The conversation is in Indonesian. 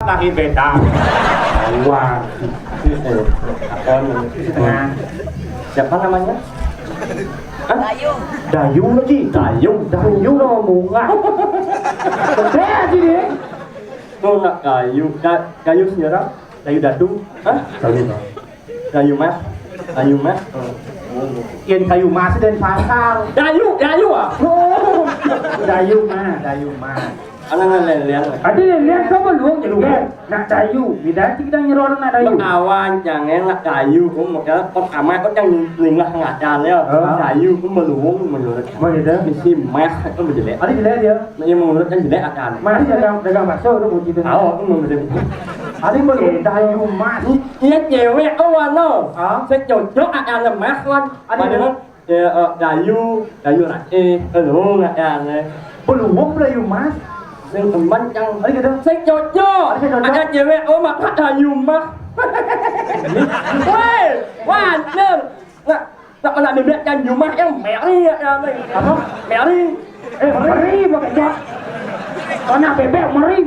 lahir beda. Wah, Nah, siapa namanya? Dayu lagi. Dayu lo bunga. Gede aja dia. Tuh nak kayu sejarah, kayu dadu, kayu mas, Kian kayu mas dan pasar. dayu ah, Dayu mah. anak lelian. Ada lihat sama lu jadi nak dayu. Bida kita nyeror nak dayu. Awan jangan nak kayu cũng một cái con amai có chẳng linh là ngã tràn đấy kayu cũng mà luống mà lừa Begitu. mình sim mas có mình jelek Ada jelek dia. nhưng mà nó chẳng jelek akan Mana dagang bakso tu begitu. tahu cũng mình jelek Ada belum dayu mah. iya cewek awan lo Hả? sẽ cocok akan là mas kan ada dengan kayu là luống akan này Belum dayu mas. nhưng mình bắn chăng Ada gitu. sẽ cocok akan cewek mak kayu mas woi wah jem tak pernah bebek kan rumah yang meri Apa? meri Meri pakai jak. Kau nak bebek meri.